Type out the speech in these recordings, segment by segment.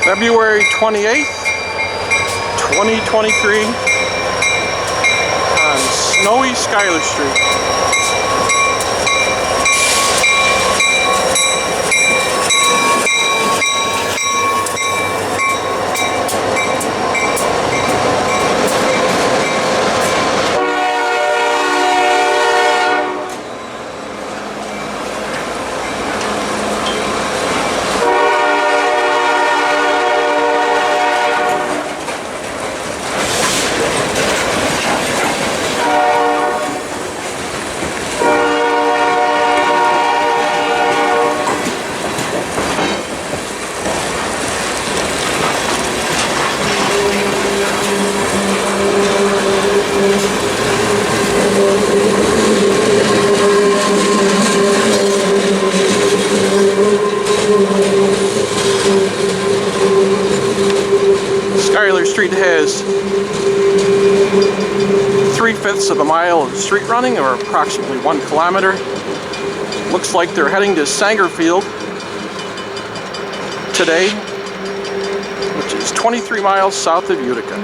February 28th, 2023 on snowy Schuyler Street. Schuyler Street has 3/5 of a mile of street running, or approximately 1 kilometer. Looks like they're heading to Sangerfield today, which is 23 miles south of Utica.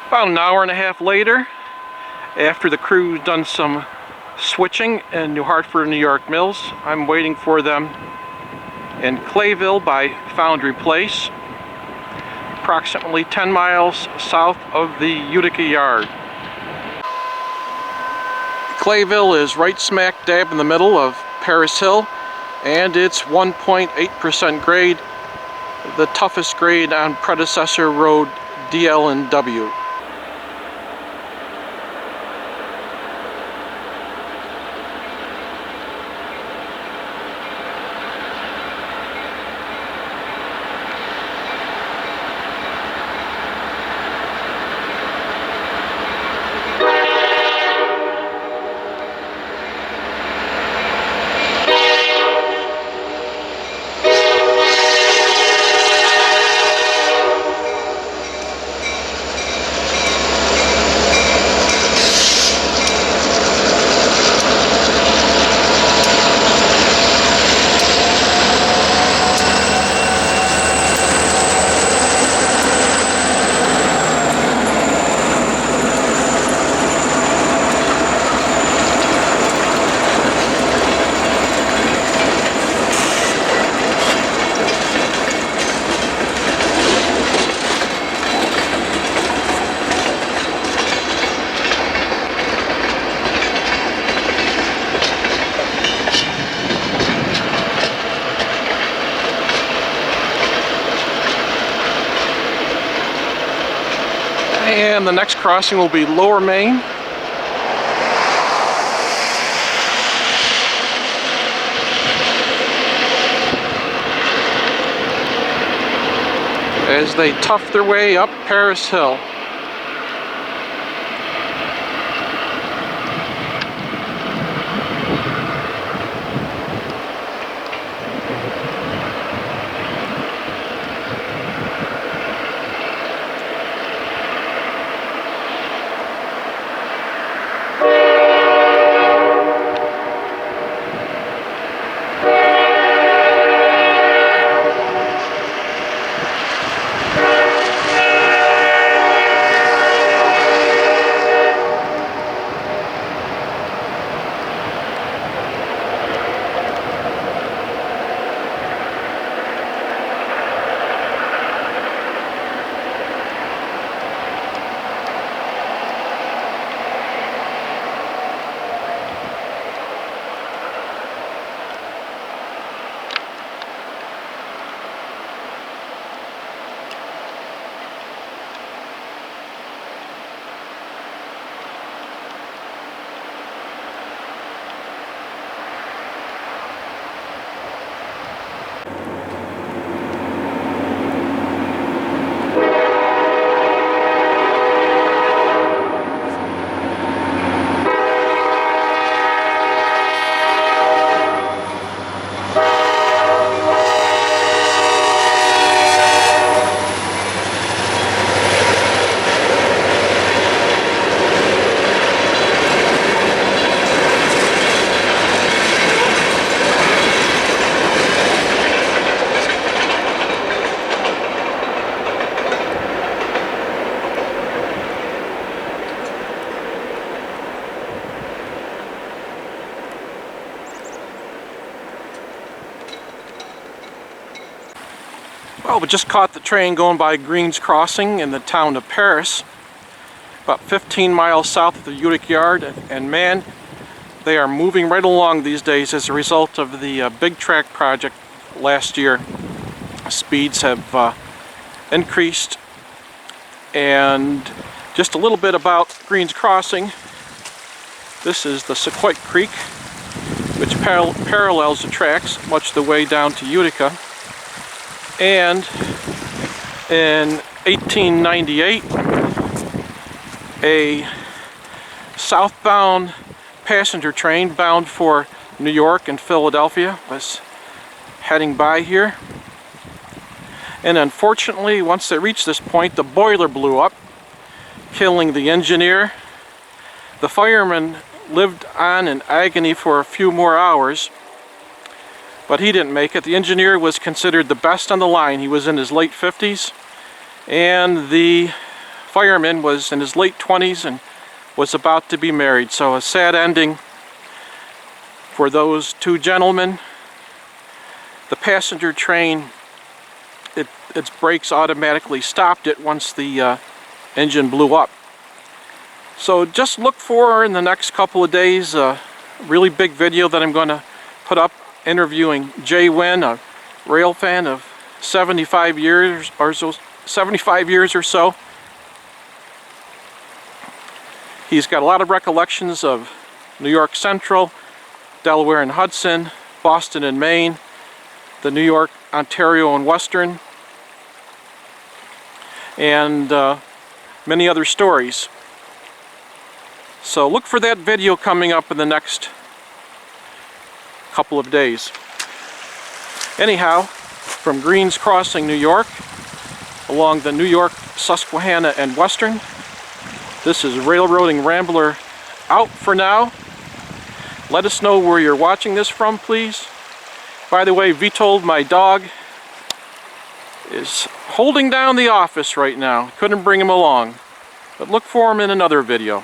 About an hour and a half later, after the crew's done some switching in New Hartford, New York Mills, I'm waiting for them in Clayville by Foundry Place, approximately 10 miles south of the Utica yard. Clayville is right smack dab in the middle of Paris Hill, and it's 1.8% grade, the toughest grade on predecessor road DL&W. And the next crossing will be Lower Main. As they tough their way up Paris Hill. Oh, we just caught the train going by Green's Crossing in the town of Paris, about 15 miles south of the Utica yard, and man, they are moving right along these days as a result of the big track project last year. Speeds have increased. And just a little bit about Green's Crossing. This is the Sequoia Creek, which parallels the tracks much the way down to Utica. And in 1898, a southbound passenger train bound for New York and Philadelphia was heading by here. And unfortunately, once they reached this point, the boiler blew up, killing the engineer. The fireman lived on in agony for a few more hours, but he didn't make it. The engineer was considered the best on the line. He was in his late 50s, and the fireman was in his late 20s and was about to be married. So a sad ending for those two gentlemen. The passenger train, its brakes automatically stopped it once the engine blew up. So just look for in the next couple of days a really big video that I'm going to put up interviewing Jay Wynn, a rail fan of 75 years or so. He's got a lot of recollections of New York Central, Delaware and Hudson, Boston and Maine, the New York, Ontario and Western, and many other stories. So look for that video coming up in the next couple of days. Anyhow, from Green's Crossing, New York, along the New York, Susquehanna and Western, this is Railroading Rambler out for now. Let us know where you're watching this from, please. By the way, Vitold, my dog, is holding down the office right now. Couldn't bring him along, but look for him in another video.